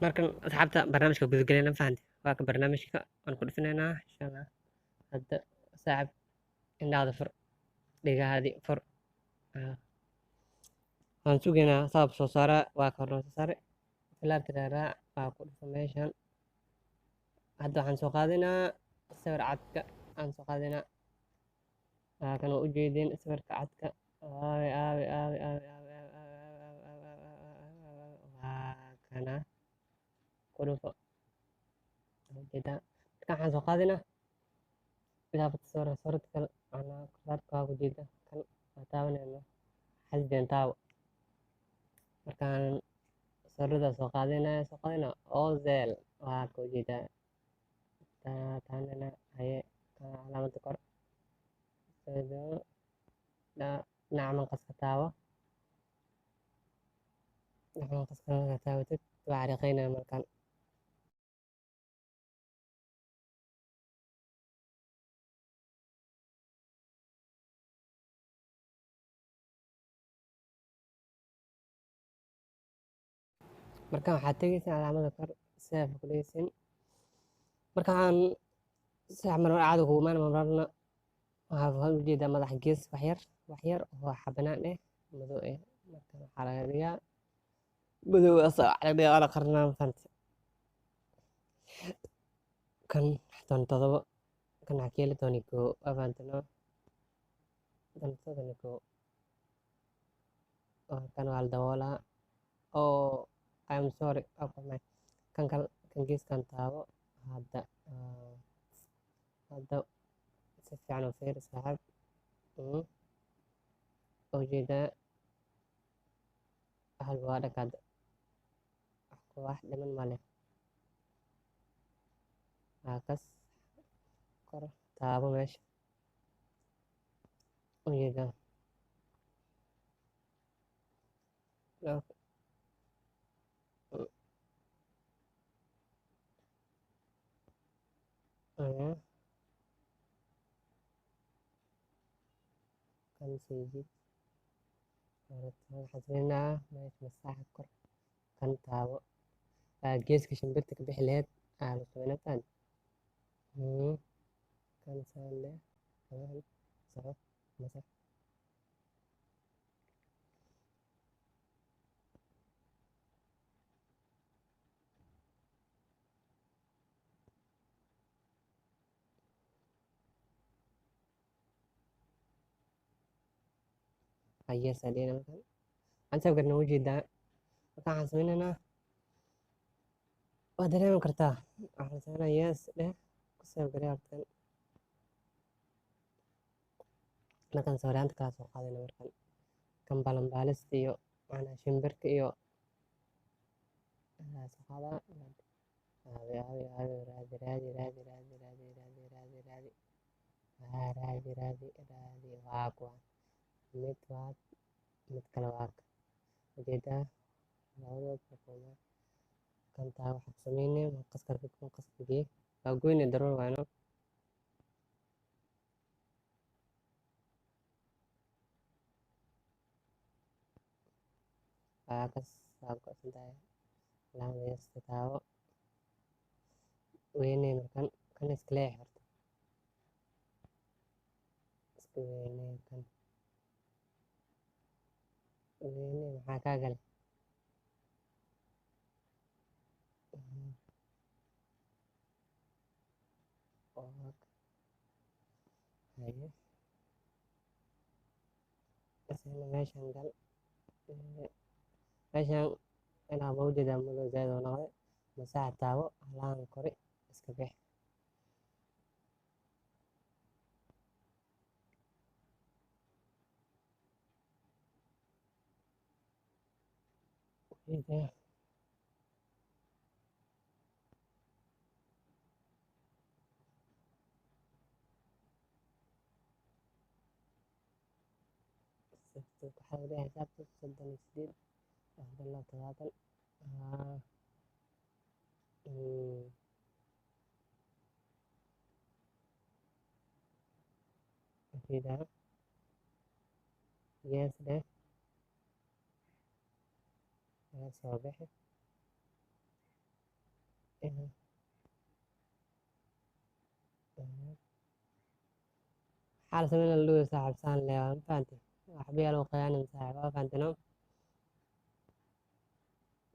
markan asxaabta barnaamijka gudagaleena fahanti waa ka barnaamijka waan ku dhifinaynaa insha allah hadda saaxib indhaada fur dhigahaadi fur waan sugaynaa sabab soo saara waa ka hornoo soo saare filaar tiraaraa waa ku dhifa meeshan hadda waxaan soo qaadinaa sawir cadka aan soo qaadinaa kan waa ujeedin sawirka cadka aawe aawe aawe aawe aawe waa kana ku dhufo ujeedaa marka waxaan soo qaadinaa bilaabata sawirad kale macnaa khudaarta waa ku jeeda kan waa taabanayno xasden taawo markaan sawirada soo qaadina ozel waa ka ujeedaa taanana haye calaamada kor dhinaca manqaska taawo dhinaca manqaska markaa taawatid waa cariiqeynaya markaan markaan waxaad tegeysaa calaamada kor seef kuleysin markaan seex mar caadi kugu imaan marna waxaad ujeedaa madax gees waxyar oo xabanaan eh madow eh marka waxaa laga dhigaa madow asaa waxaa laga dhigaa waa la qarnaa mafahante kan 17 kan waxaa keeli 12 waa fahantano 12 kan waa la daboolaa oo I'm sorry kan kale kan geeskan taabo hadda si fiican u fiiri saaxiib ujeedaa halba waa dhag hadda wax dhiman ma leh kas kor taabo meesha ujeedaa kan siijid waxaan sameynaa meesha masaaxa kor kan taabo geeska shimbirta ka bixi laheyd aa la sameynaa tan kan saan leh soco masax yes adina markan aan sawir garna ujeedaa marka waxaan sameynaynaa waa dareemi kartaa waxaan sameynaa yes dheh ku sawir garay hortan markan sawiraanta kala soo qaadayna markan kan balanbaalista iyo macnaa shimbirka iyo soo qaadaa raadi waa kuwa mid kale waa ujeedaa labadood kan taa waxaa ku sameynay qaskagee waa goyne daruur waayno waa kas waa go'santahay laamada yasta taawo weyney markan kan iska leex horta iska weyney kan weyney maxaa kaa gale haye isna meeshan gal meeshan inaa ba ujeedaa madow zaaid oo noqday masaaxa taawo halaan kori iska bix ujeedaa waxaa laga xisaabta 38 7 ujeedaa yes dheh soo bixi إيه. إيه. حال سمينا اللي صاحب سان لي فانتي حبيبي لو قيان صاحب فانتي نو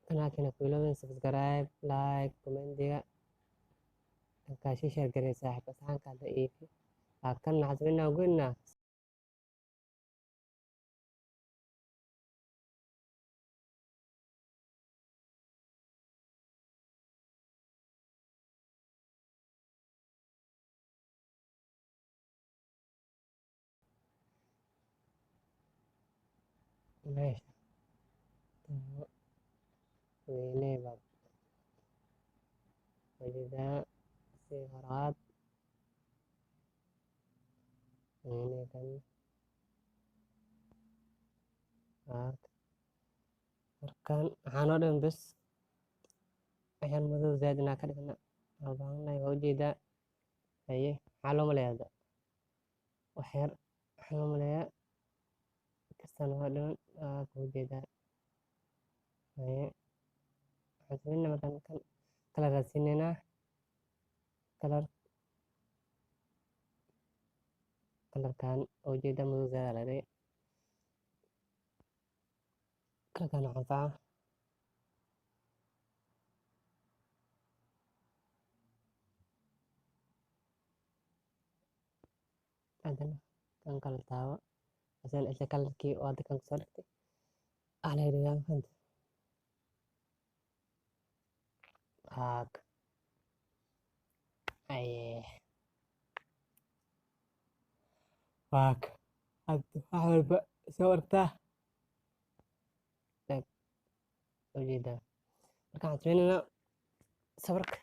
كنا كنا كلهم من سبسكرايب لايك كومنت دي كاشي شير قري صاحب بس هان كان إيه كنا حسبنا وقلنا ماشي ويني باب وجدا سيارات ويني كان markaan waxaan oo dhan bes waxyaan madow zaid inaa ka dhigna waan u baahannahay waa ujeedaa haye maxaa loo maleeyaa hadda wax yar waxaa loo maleeyaa kastaan waa dhiman waa ka ujeedaa haye waxaan sameynaa markaan kan kalar raadsineynaa kalar kalarkan waa ujeedaa madow zaid aa laga dhigay kalarkan waxaa anfaca haddana kan kala taabo asana isla kalarkii oo hadda kan kusoo dhigtay aa laga dhigaa fahanta haak haye haak hadda wax walba soo aragtaa eeg ujeedaa marka waxaan sameyneynaa sawirka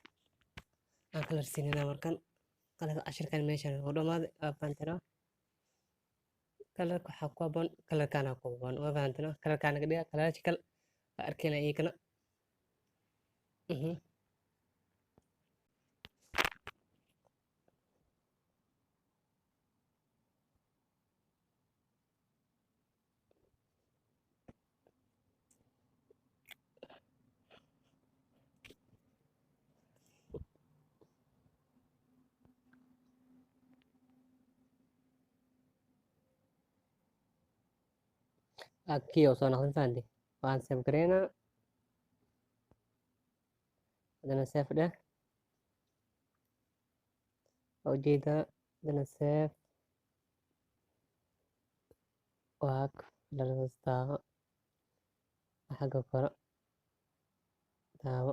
aan kalar siineynaa markan kalarka cashirkan meeshan u dhamaaday waa fahantano kalarka waxaa ku haboon kalarkaana ku haboon waa fahantano kalarkaana ka dhiga kalaraashi kale waa arkeyna iyagana kii oo soo noqday fahanti waan save gareynaa haddana save dheh waa ujeedaa haddana save waa dhaladaas taabo xagga kore taabo